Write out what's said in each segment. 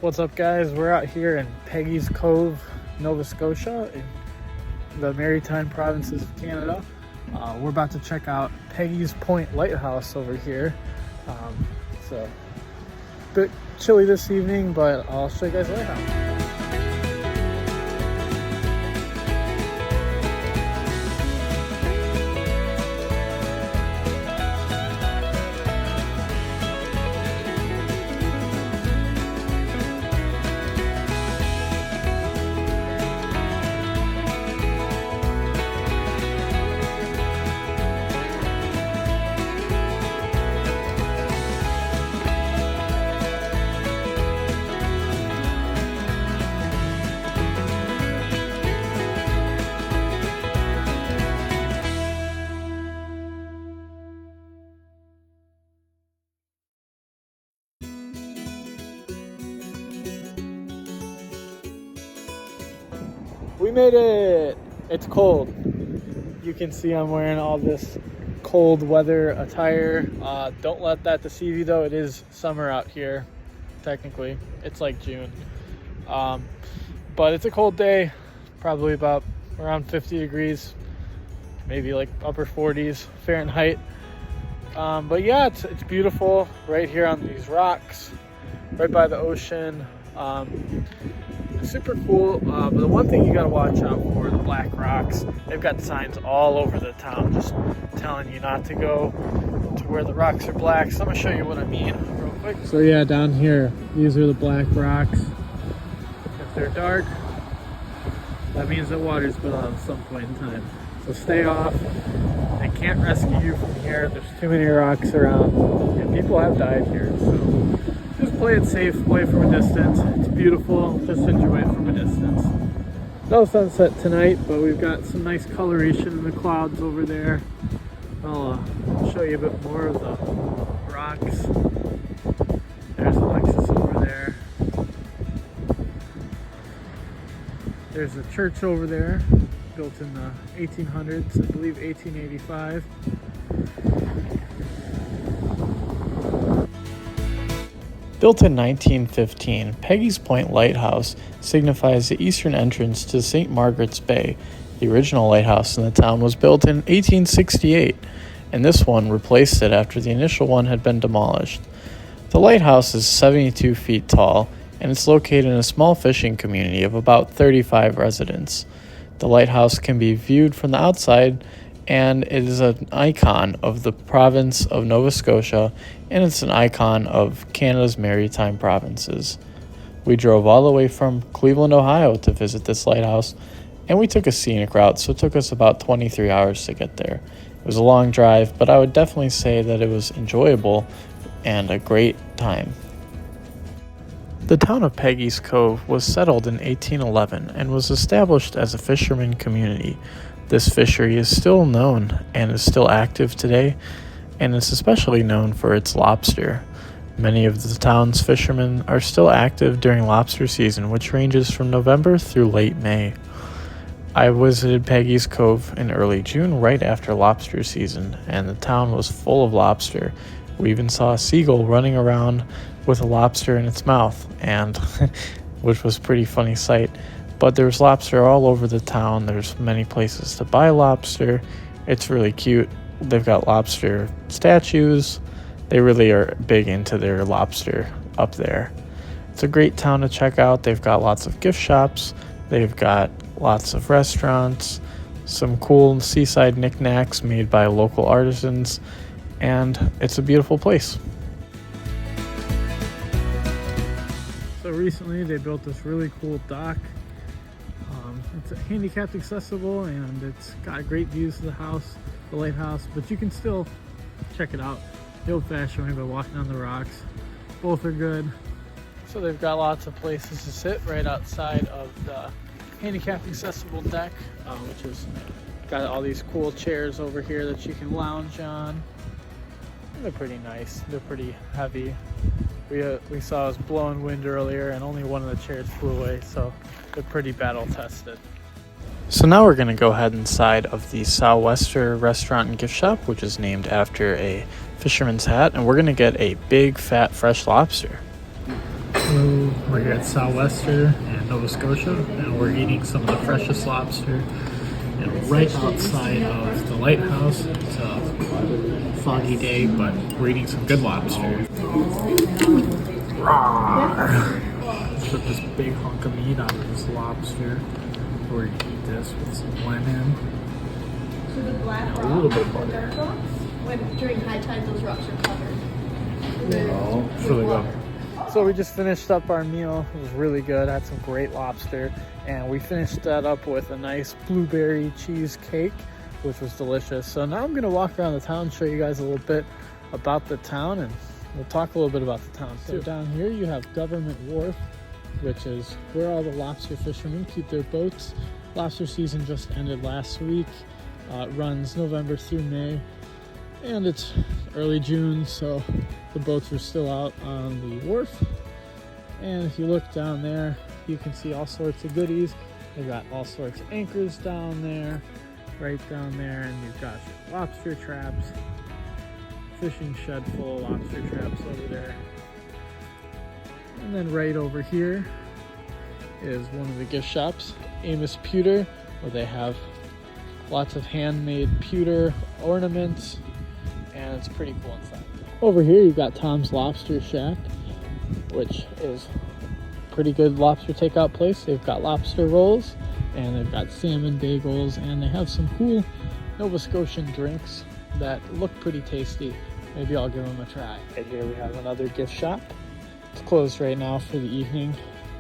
What's up, guys? We're out here in Peggy's Cove, Nova Scotia, in the maritime provinces of Canada. We're about to check out Peggy's Point Lighthouse over here. It's a bit chilly this evening, but I'll show you guys the lighthouse. We made it! It's cold. You can see I'm wearing all this cold weather attire. Don't let that deceive you though. It is summer out here, technically. It's like June. But it's a cold day, probably about around 50 degrees, maybe like upper 40s Fahrenheit. But yeah, it's beautiful right here on these rocks, right by the ocean. Super cool, but the one thing you gotta watch out for are the black rocks. They've got signs all over the town just telling you not to go to where the rocks are black. So I'm gonna show you what I mean real quick. So yeah, down here, these are the black rocks. If they're dark, that means that water's been on at some point in time. So stay off. They can't rescue you from here. There's too many rocks around, and people have died here. So just play it safe, play from a distance. It's beautiful, just enjoy it from a distance. No sunset tonight, but we've got some nice coloration in the clouds over there. I'll show you a bit more of the rocks. There's Alexis over there. There's a church over there, built in the 1800s, I believe 1885. Built in 1915, Peggy's Point Lighthouse signifies the eastern entrance to St. Margaret's Bay. The original lighthouse in the town was built in 1868, and this one replaced it after the initial one had been demolished. The lighthouse is 72 feet tall, and it's located in a small fishing community of about 35 residents. The lighthouse can be viewed from the outside, and it is an icon of the province of Nova Scotia, and it's an icon of Canada's maritime provinces. We drove all the way from Cleveland, Ohio to visit this lighthouse, and we took a scenic route, so it took us about 23 hours to get there. It was a long drive, but I would definitely say that it was enjoyable and a great time. The town of Peggy's Cove was settled in 1811 and was established as a fisherman community. This fishery is still known and is still active today, and it's especially known for its lobster. Many of the town's fishermen are still active during lobster season, which ranges from November through late May. I visited Peggy's Cove in early June, right after lobster season, and the town was full of lobster. We even saw a seagull running around with a lobster in its mouth, and which was a pretty funny sight. But there's lobster all over the town. There's many places to buy lobster. It's really cute. They've got lobster statues. They really are big into their lobster up there. It's a great town to check out. They've got lots of gift shops. They've got lots of restaurants, some cool seaside knickknacks made by local artisans, and it's a beautiful place. So recently they built this really cool dock. It's handicapped accessible, and it's got great views of the house, the lighthouse, but you can still check it out the old-fashioned way by walking on the rocks. Both are good. So they've got lots of places to sit right outside of the handicapped accessible deck, which has got all these cool chairs over here that you can lounge on. And they're pretty nice. They're pretty heavy. We saw us blowing wind earlier, and only one of the chairs flew away, so they're pretty battle tested. So now we're going to go ahead inside of the Sou'Wester restaurant and gift shop, which is named after a fisherman's hat, and we're going to get a big fat fresh lobster. Cove. We're here at Sou'Wester in Nova Scotia, and we're eating some of the freshest lobster. And right outside of the Lighthouse. It's a foggy day, but we're eating some good lobster. Let's put this big hunk of meat out of this lobster. We're gonna eat this with some lemon. So the black a little bit more. When during high tide, those rocks are covered. Oh, it's really good. So we just finished up our meal. It was really good. I had some great lobster, and we finished that up with a nice blueberry cheesecake, which was delicious. So now I'm gonna walk around the town, show you guys a little bit about the town, and we'll talk a little bit about the town too. So down here you have Government Wharf, which is where all the lobster fishermen keep their boats. Lobster season just ended last week. It runs November through May, and it's early June, so the boats are still out on the wharf. And if you look down there, you can see all sorts of goodies. They've got all sorts of anchors down there, right down there, and you've got lobster traps, fishing shed full of lobster traps over there. And then right over here is one of the gift shops, Amos Pewter, where they have lots of handmade pewter ornaments, and it's pretty cool inside. Over here you've got Tom's Lobster Shack, which is a pretty good lobster takeout place. They've got lobster rolls, and they've got salmon bagels, and they have some cool Nova Scotian drinks that look pretty tasty. Maybe I'll give them a try. Right here we have another gift shop. It's closed right now for the evening.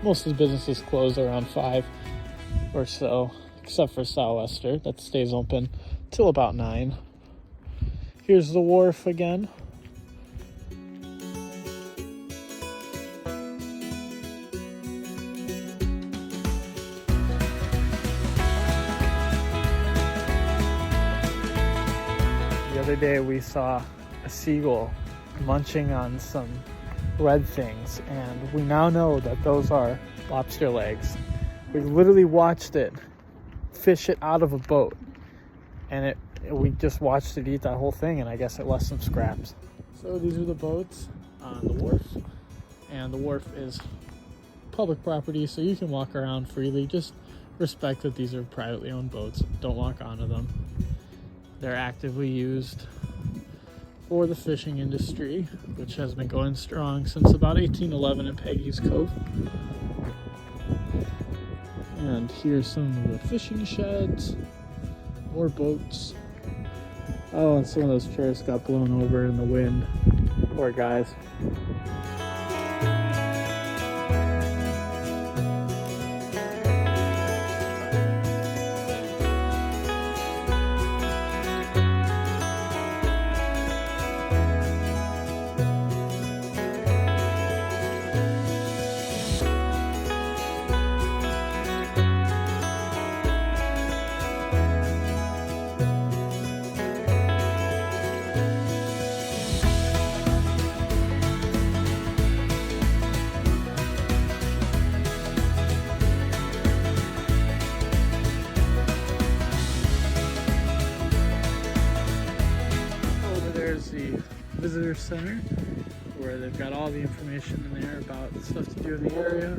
Most of the businesses close around 5 or so, except for Sou'Wester, that stays open till about 9. Here's the wharf again. The other day we saw a seagull munching on some red things, and we now know that those are lobster legs. We literally watched it fish it out of a boat, and we just watched it eat that whole thing, and I guess it left some scraps. So these are the boats on the wharf, and the wharf is public property, so you can walk around freely. Just respect that these are privately owned boats. Don't walk onto them. They're actively used for the fishing industry, which has been going strong since about 1811 in Peggy's Cove. And here's some of the fishing sheds, more boats. Oh, and some of those chairs got blown over in the wind. Poor guys. The visitor center, where they've got all the information in there about stuff to do in the area,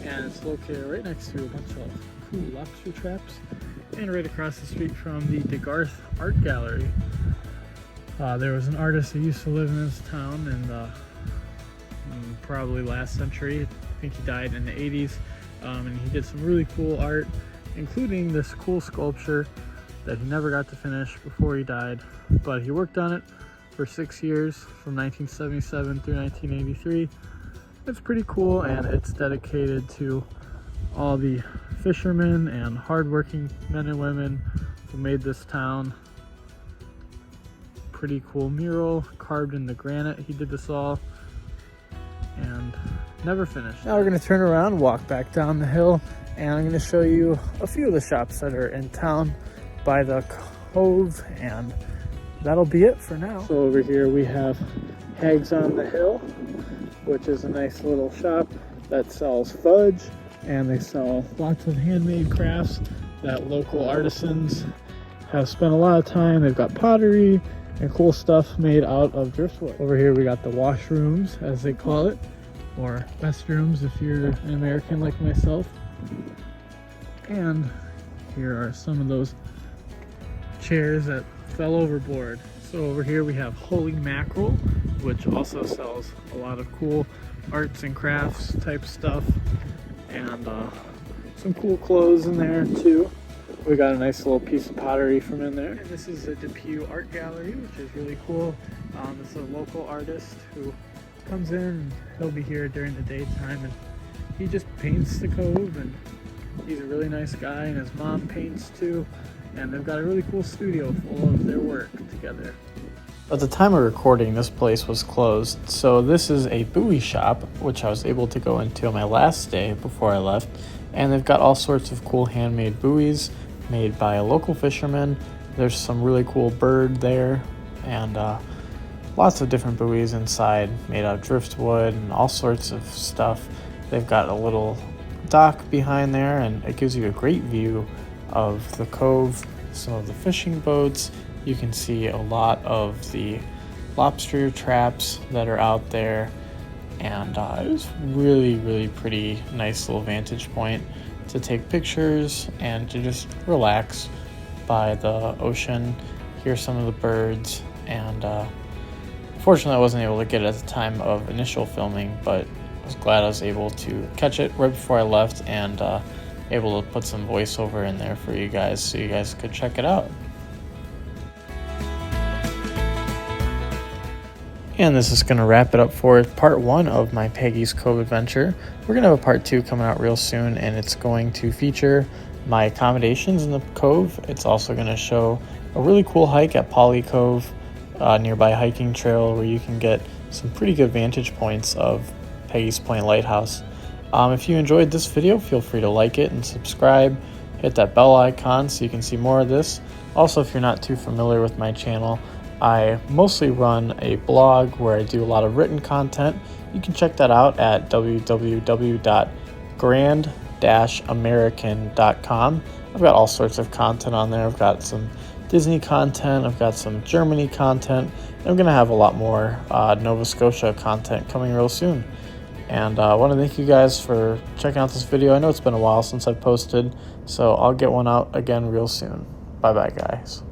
and it's located right next to a bunch of cool lobster traps, and right across the street from the DeGarth Art Gallery. There was an artist that used to live in this town in the probably last century. I think he died in the 80s, and he did some really cool art, including this cool sculpture that he never got to finish before he died, but he worked on it for 6 years, from 1977 through 1983. It's pretty cool, and it's dedicated to all the fishermen and hardworking men and women who made this town. Pretty cool mural carved in the granite. He did this all and never finished. Now we're going to turn around, walk back down the hill, and I'm going to show you a few of the shops that are in town by the Cove, and that'll be it for now. So over here we have Hags on the Hill, which is a nice little shop that sells fudge, and they sell lots of handmade crafts that local artisans have spent a lot of time. They've got pottery and cool stuff made out of driftwood. Over here we got the washrooms, as they call it, or restrooms if you're an American like myself. And here are some of those chairs that fell overboard. So over here we have Holy Mackerel, which also sells a lot of cool arts and crafts type stuff, and some cool clothes in there too. We got a nice little piece of pottery from in there. And this is the Depew Art Gallery, which is really cool. It's a local artist who comes in, and he'll be here during the daytime, and he just paints the Cove, and he's a really nice guy, and his mom paints too, and they've got a really cool studio full of their work together. At the time of recording, this place was closed, so this is a buoy shop, which I was able to go into on my last day before I left, and they've got all sorts of cool handmade buoys made by a local fisherman. There's some really cool bird there, and lots of different buoys inside made out of driftwood and all sorts of stuff. They've got a little dock behind there, and it gives you a great view of the Cove, some of the fishing boats. You can see a lot of the lobster traps that are out there, and it was really pretty nice little vantage point to take pictures and to just relax by the ocean, hear some of the birds, and fortunately I wasn't able to get it at the time of initial filming, but I was glad I was able to catch it right before I left, and able to put some voiceover in there for you guys so you guys could check it out. And this is going to wrap it up for part 1 of my Peggy's Cove adventure. We're going to have a part 2 coming out real soon, and it's going to feature my accommodations in the Cove. It's also going to show a really cool hike at Polly Cove, nearby hiking trail where you can get some pretty good vantage points of Peggy's Point Lighthouse. If you enjoyed this video, feel free to like it and subscribe. Hit that bell icon so you can see more of this. Also, if you're not too familiar with my channel, I mostly run a blog where I do a lot of written content. You can check that out at www.grand-american.com. I've got all sorts of content on there. I've got some Disney content, I've got some Germany content, and I'm going to have a lot more Nova Scotia content coming real soon. And I want to thank you guys for checking out this video. I know it's been a while since I've posted, so I'll get one out again real soon. Bye-bye, guys.